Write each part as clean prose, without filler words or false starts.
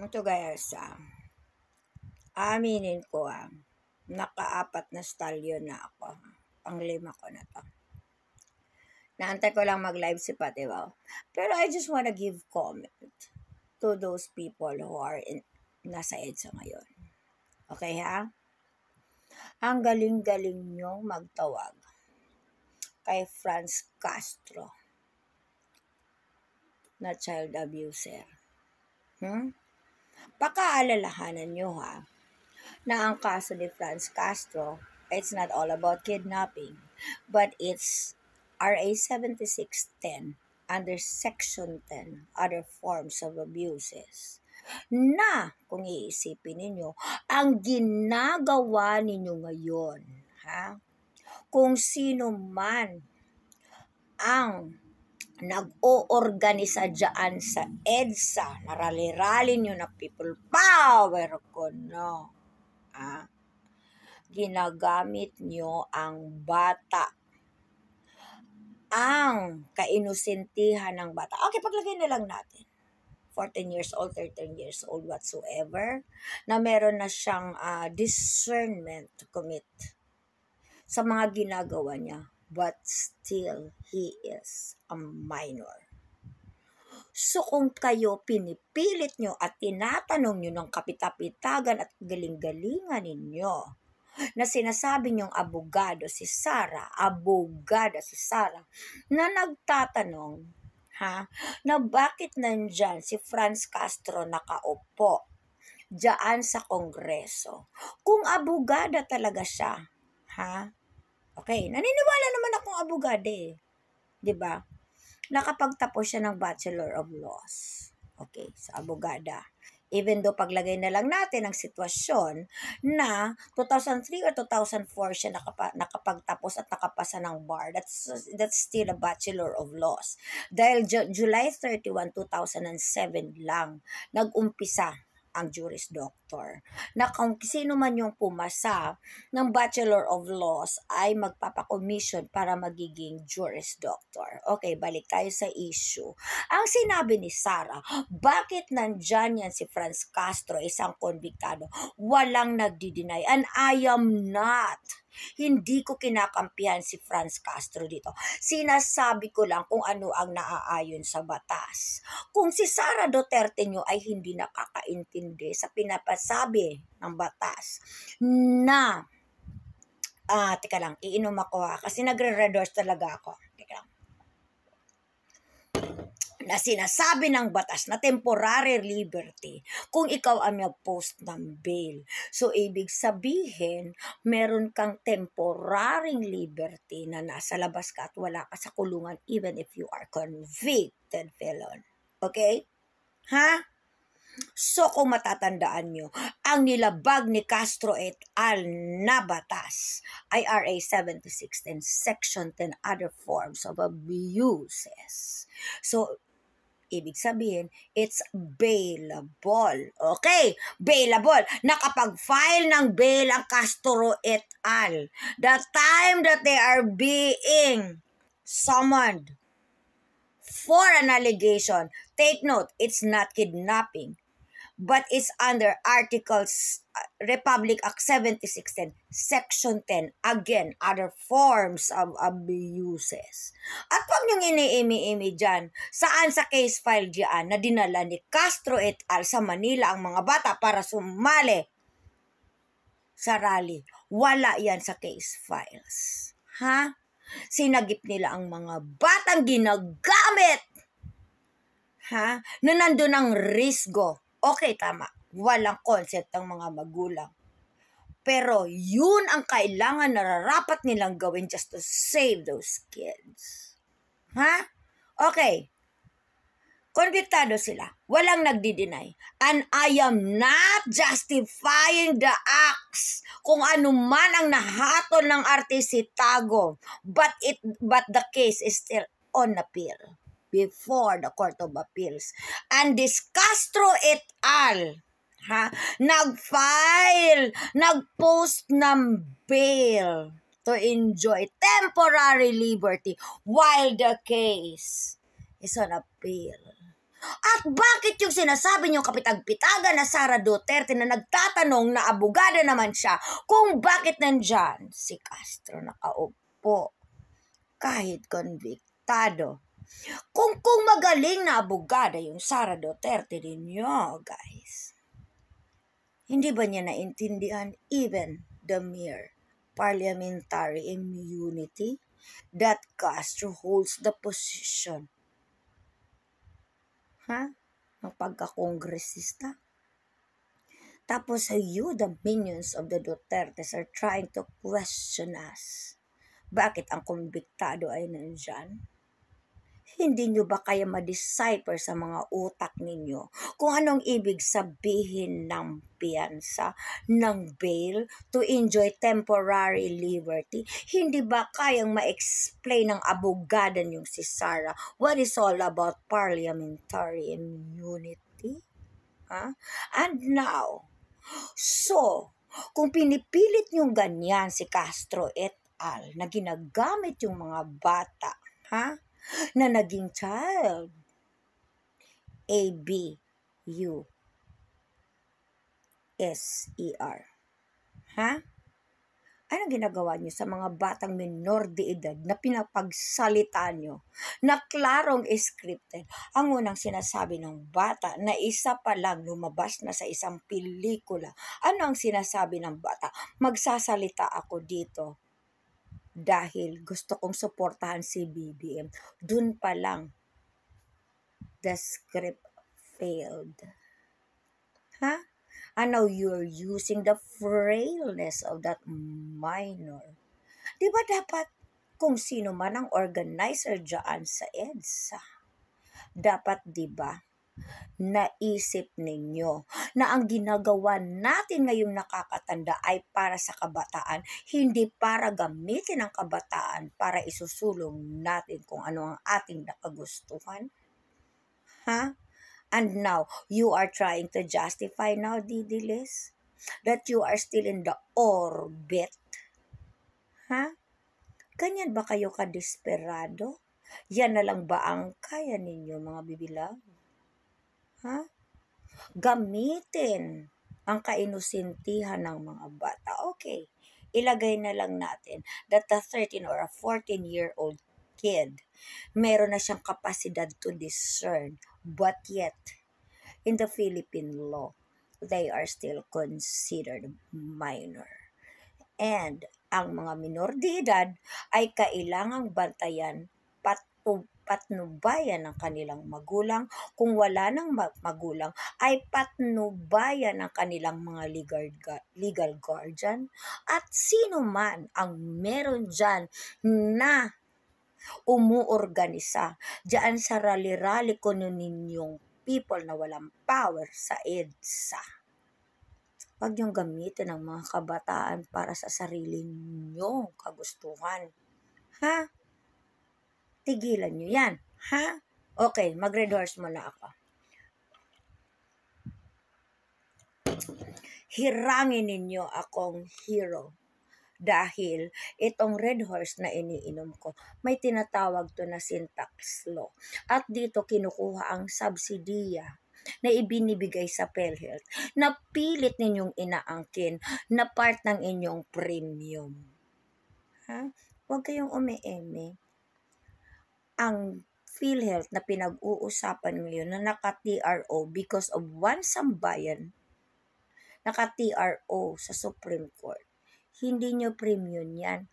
Ito guys, aminin ko naka-4 na stallion na ako. Pang-5 ko na to. Naantay ko lang mag-live si Patibaw. Pero I just wanna give comment to those people who are nasa EDSA ngayon. Okay ha? Ang galing-galing nyong magtawag kay Franz Castro na child abuser. Pakaalalahanan nyo na ang kaso ni Franz Castro, it's not all about kidnapping, but it's RA 7610 under Section 10, other forms of abuses, na kung iisipin ninyo, ang ginagawa ninyo ngayon, kung sino man ang nag-oorganisa dyan sa EDSA, na rally-rally nyo na people power ko, no? Ginagamit nyo ang bata, ang kainosentihan ng bata. Okay, paglagay na lang natin 14 years old, 13 years old, whatsoever, na meron na siyang discernment to commit sa mga ginagawa niya, but still, he is a minor. So kung kayo pinipilit nyo at tinatanong nyo ng kapitapitagan at galing-galingan ninyo na sinasabi nyong abogada si Sara, na nagtatanong, na bakit nandyan si Franz Castro nakaupo dyan sa Kongreso. Kung abogada talaga siya, okay, naniniwala naman akong abogada diba? Nakapagtapos siya ng Bachelor of Laws. Okay, sa abogada. Even though paglagay na lang natin ang sitwasyon na 2003 or 2004 siya nakapagtapos at nakapasa ng bar, that's still a Bachelor of Laws. Dahil July 31, 2007 lang nag-umpisa ang Juris Doctor, na kung sino man yung pumasa ng Bachelor of Laws ay magpapakomission para magiging Juris Doctor. Okay, balik tayo sa issue. Ang sinabi ni Sara, bakit nandyan yan si Franz Castro, isang konbiktado? Walang nagdi-deny, and I am not. Hindi ko kinakampihan si Franz Castro dito. Sinasabi ko lang kung ano ang naaayon sa batas. Kung si Sara Duterte nyo ay hindi nakakaintindi sa pinapasabi ng batas na, teka lang, iinom ako kasi nagre-redors talaga ako. Teka lang. Na sinasabi ng batas na temporary liberty kung ikaw ang nag-post ng bail. So, ibig sabihin, meron kang temporary liberty na nasa labas ka at wala ka sa kulungan even if you are convicted felon. Okay? So, kung matatandaan nyo, ang nilabag ni Castro et al. Na batas ay RA 7610, Section 10, other forms of abuses. So, ibig sabihin, it's bailable. Okay, bailable. Nakapag-file ng bail ang Castro et al. The time that they are being summoned for an allegation, take note, it's not kidnapping, but it's under Articles Republic Act 7610, Section 10, again, other forms of abuses. At pag niyong ini-imi-imi dyan, saan sa case file dyan na dinala ni Castro et al. Sa Manila ang mga bata para sumali sa rally? Wala yan sa case files. Sinagip nila ang mga batang ginagamit na nandun ang risgo. Okay, tama. Walang concept ng mga magulang. Pero yun ang kailangan nararapat nilang gawin just to save those kids. Okay. Konbiktado sila. Walang nagdi-deny. And I am not justifying the acts kung ano man ang nahatol ng RTC Tagum. But the case is still on appeal before the Court of Appeals. And this Castro et al. Nag-post ng bail to enjoy temporary liberty while the case is on appeal. At bakit yung sinasabi niyong kapitag-pitagan na Sara Duterte na nagtatanong na abogada naman siya kung bakit nandyan si Castro nakaupo kahit konbiktado? Kung magaling na abogada yung Sara Duterte ninyo, guys, hindi ba niya naintindihan even the mere parliamentary immunity that Castro holds the position? Ng pagka-kongresista. Tapos you, the minions of the Dutertes, are trying to question us. Bakit ang kumbiktado ay nandyan? Hindi nyo ba kaya ma-decipher sa mga utak ninyo kung anong ibig sabihin ng piyansa, ng bail, to enjoy temporary liberty? Hindi ba kayang ma-explain ng abogada nyong si Sara what is all about parliamentary immunity? And now, so, kung pinipilit nyong ganyan si Castro et al. Na ginagamit yung mga bata, na naging child. ABUSER. Anong ginagawa nyo sa mga batang minor de edad na pinapagsalita nyo na klarong scripted? Ang unang sinasabi ng bata na isa pa lang lumabas na sa isang pelikula. Ano ang sinasabi ng bata? Magsasalita ako dito dahil gusto kong suportahan si BBM. Dun pa lang, the script failed. And now you're using the frailness of that minor. Di ba dapat kung sino man ang organizer dyan sa EDSA, dapat di ba naisip ninyo na ang ginagawa natin ngayong nakakatanda ay para sa kabataan, hindi para gamitin ang kabataan para isusulong natin kung ano ang ating nakagustuhan? And now, you are trying to justify now, Didilis, that you are still in the orbit. Ganyan ba kayo kadesperado? Yan na lang ba ang kaya ninyo, mga bibilag? Gamitin ang kainusintihan ng mga bata. Okay, ilagay na lang natin that a 13 or a 14-year-old kid, meron na siyang kapasidad to discern. But yet, in the Philippine law, they are still considered minor. And ang mga minor de edad ay kailangang bantayan, patnubayan ng kanilang magulang. Kung wala ng magulang, ay patnubayan ng kanilang mga legal guardian. At sino man ang meron dyan na umuorganisa dyan sa rally-rally ko ninyong people na walang power sa EDSA. Huwag niyong gamitin ang mga kabataan para sa sarili niyong kagustuhan. Tigilan niyo yan. Okay, mag-red horse muna ako. Hirangin ninyo akong hero. Dahil itong red horse na iniinom ko, may tinatawag to na syntax law. At dito kinukuha ang subsidiya na ibinibigay sa PhilHealth na pilit ninyong inaangkin na part ng inyong premium. Huwag kayong umieme. Ang PhilHealth na pinag-uusapan ngayon na naka-TRO because of one sambayan, naka-TRO sa Supreme Court. Hindi nyo premium yan.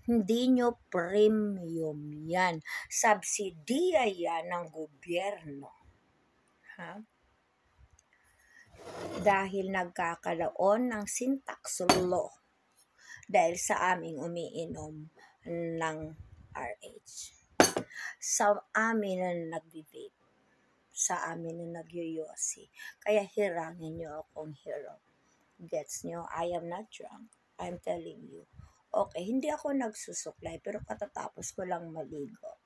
Hindi nyo premium yan. Subsidiya yan ng gobyerno. Dahil nagkakalaon ng syntax law. Dahil sa aming umiinom ng RH. Sa amin na nagbi-vape. Sa amin na nagyoyosi. Kaya hirangin nyo akong hero. Gets nyo? I am not drunk. I'm telling you. Okay, hindi ako nagsusuklay pero katatapos ko lang maligo.